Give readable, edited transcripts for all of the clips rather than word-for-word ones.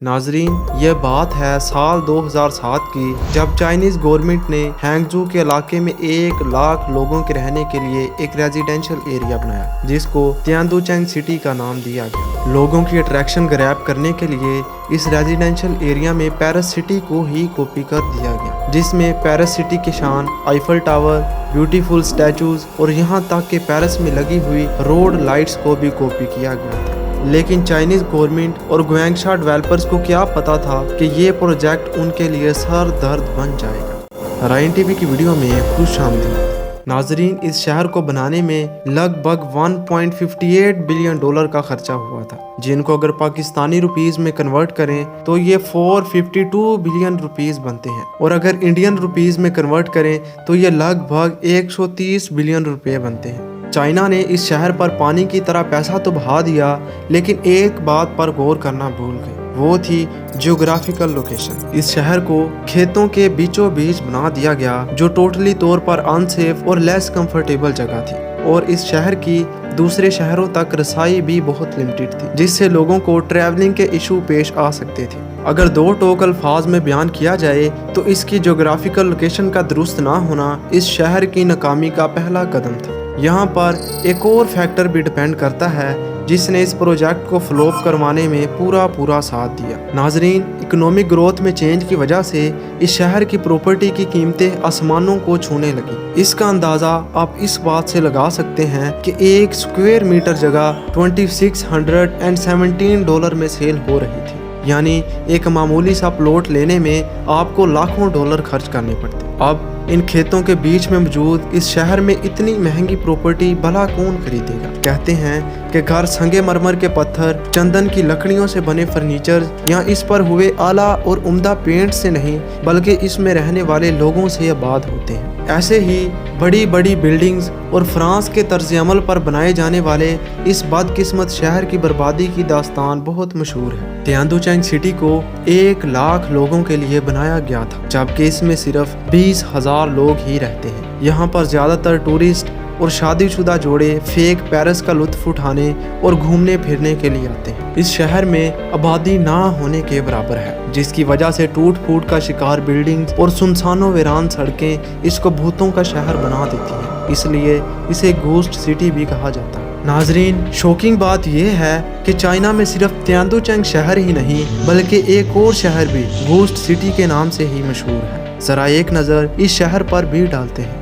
नाजरीन, ये बात है साल 2007 की, जब चाइनीज़ गवर्नमेंट ने हैंगजू के इलाके में 1 लाख लोगों के रहने के लिए एक रेजिडेंशियल एरिया बनाया, जिसको तियानदुचेंग सिटी का नाम दिया गया। लोगों की अट्रैक्शन ग्रैब करने के लिए इस रेजिडेंशियल एरिया में पेरिस सिटी को ही कॉपी कर दिया गया, जिसमें पेरिस सिटी की शान, आईफल टावर, ब्यूटीफुल स्टैचूज और यहाँ तक कि पेरिस में लगी हुई रोड लाइट्स को भी कॉपी किया गया था। लेकिन चाइनीज़ गवर्नमेंट और गुआंगशा डेवलपर्स को क्या पता था कि ये प्रोजेक्ट उनके लिए सर दर्द बन जाएगा। राइन टीवी की वीडियो में खुश आमदीद। नाजरीन, इस शहर को बनाने में लगभग 1.58 बिलियन डॉलर का खर्चा हुआ था, जिनको अगर पाकिस्तानी रुपीस में कन्वर्ट करें तो ये 452 बिलियन रुपीस बनते हैं, और अगर इंडियन रुपीस में कन्वर्ट करें तो ये लगभग 130 बिलियन रुपए बनते हैं। चाइना ने इस शहर पर पानी की तरह पैसा तो बहा दिया, लेकिन एक बात पर गौर करना भूल गए, वो थी जियोग्राफिकल लोकेशन। इस शहर को खेतों के बीचों बीच बना दिया गया, जो टोटली तौर पर अनसेफ और लेस कंफर्टेबल जगह थी, और इस शहर की दूसरे शहरों तक रसाई भी बहुत लिमिटेड थी, जिससे लोगों को ट्रैवलिंग के इशू पेश आ सकते थे। अगर दो टोक अल्फाज में बयान किया जाए तो इसकी जियोग्राफिकल लोकेशन का दुरुस्त ना होना इस शहर की नाकामी का पहला कदम था। यहाँ पर एक और फैक्टर भी डिपेंड करता है, जिसने इस प्रोजेक्ट को फ्लॉप करवाने में पूरा साथ दिया। नाजरीन, इकोनॉमिक ग्रोथ में चेंज की वजह से इस शहर की प्रॉपर्टी की कीमतें आसमानों को छूने लगी। इसका अंदाज़ा आप इस बात से लगा सकते हैं कि 1 स्क्वायर मीटर जगह $2617 में सेल हो रही थी, यानी एक मामूली सा प्लॉट लेने में आपको लाखों डॉलर खर्च करने पड़ते। अब इन खेतों के बीच में मौजूद इस शहर में इतनी महंगी प्रॉपर्टी भला कौन खरीदेगा। कहते हैं कि घर संगे मरमर के पत्थर, चंदन की लकड़ियों से बने फर्नीचर या इस पर हुए आला और उम्दा पेंट से नहीं, बल्कि इसमें रहने वाले लोगों से आबाद होते हैं। ऐसे ही बड़ी बड़ी बिल्डिंग्स और फ्रांस के तर्ज अमल पर बनाए जाने वाले इस बदकिस्मत शहर की बर्बादी की दास्तान बहुत मशहूर है। तियानदुचेंग सिटी को 1 लाख लोगों के लिए बनाया गया था, जबकि इसमें सिर्फ 20,000 लोग ही रहते हैं। यहाँ पर ज्यादातर टूरिस्ट और शादीशुदा जोड़े फेक पेरिस का लुत्फ उठाने और घूमने फिरने के लिए आते हैं। इस शहर में आबादी ना होने के बराबर है, जिसकी वजह से टूट फूट का शिकार बिल्डिंग्स और सुनसानो वीरान सड़कें इसको भूतों का शहर बना देती हैं, इसलिए इसे घोस्ट सिटी भी कहा जाता है। नाजरीन, शॉकिंग बात यह है कि चाइना में सिर्फ तियानदुचेंग शहर ही नहीं, बल्कि एक और शहर भी घोस्ट सिटी के नाम से ही मशहूर है। जरा एक नज़र इस शहर पर भी डालते हैं।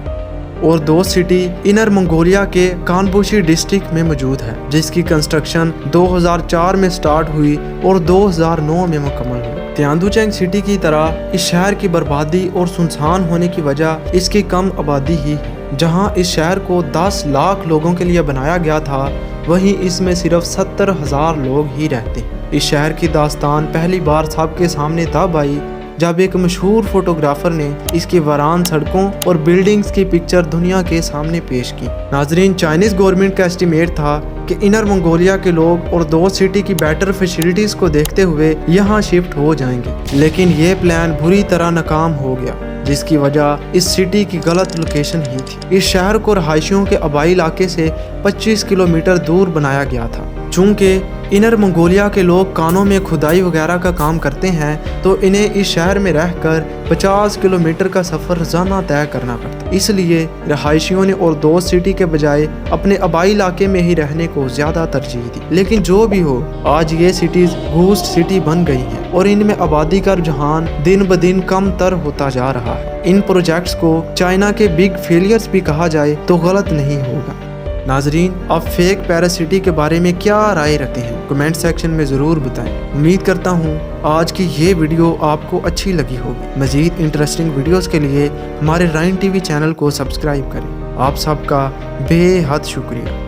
और दोस्त सिटी इनर मंगोलिया के कानबुशी डिस्ट्रिक्ट में मौजूद है, जिसकी कंस्ट्रक्शन 2004 में स्टार्ट हुई और 2009 में मुकम्मल हुई। तियानदुचेंग सिटी की तरह इस शहर की बर्बादी और सुनसान होने की वजह इसकी कम आबादी ही है। जहां इस शहर को 10 लाख लोगों के लिए बनाया गया था, वहीं इसमें सिर्फ 70,000 लोग ही रहते हैं। इस शहर की दास्तान पहली बार सबके सामने तब आई जब एक मशहूर फोटोग्राफर ने इसकी वीरान सड़कों और बिल्डिंग्स की पिक्चर दुनिया के सामने पेश की। नाजरीन, चाइनीज गवर्नमेंट का एस्टिमेट था कि इनर मंगोलिया के लोग और दोस्त सिटी की बेटर फैसिलिटीज को देखते हुए यहाँ शिफ्ट हो जाएंगे, लेकिन ये प्लान बुरी तरह नाकाम हो गया, जिसकी वजह इस सिटी की गलत लोकेशन ही थी। इस शहर को रहायशियों के आबाई इलाके से 25 किलोमीटर दूर बनाया गया था। चूँकि इनर मंगोलिया के लोग कानों में खुदाई वगैरह का काम करते हैं, तो इन्हें इस शहर में रहकर 50 किलोमीटर का सफ़र रोजाना तय करना पड़ता। इसलिए रहायशियों ने और दोस्त सिटी के बजाय अपने आबाई इलाके में ही रहने को ज़्यादा तरजीह दी। लेकिन जो भी हो, आज ये सिटीज़ घोस्ट सिटी बन गई हैं और इनमें आबादी का रुझान दिन ब दिन कम तर होता जा रहा है। इन प्रोजेक्ट्स को चाइना के बिग फेलियर्स भी कहा जाए तो गलत नहीं होगा। नाजरीन, आप फेक पेरिस सिटी के बारे में क्या राय रखते हैं, कमेंट सेक्शन में ज़रूर बताएं। उम्मीद करता हूँ आज की ये वीडियो आपको अच्छी लगी होगी। मज़ीद इंटरेस्टिंग वीडियोस के लिए हमारे राइन टीवी चैनल को सब्सक्राइब करें। आप सबका बेहद शुक्रिया।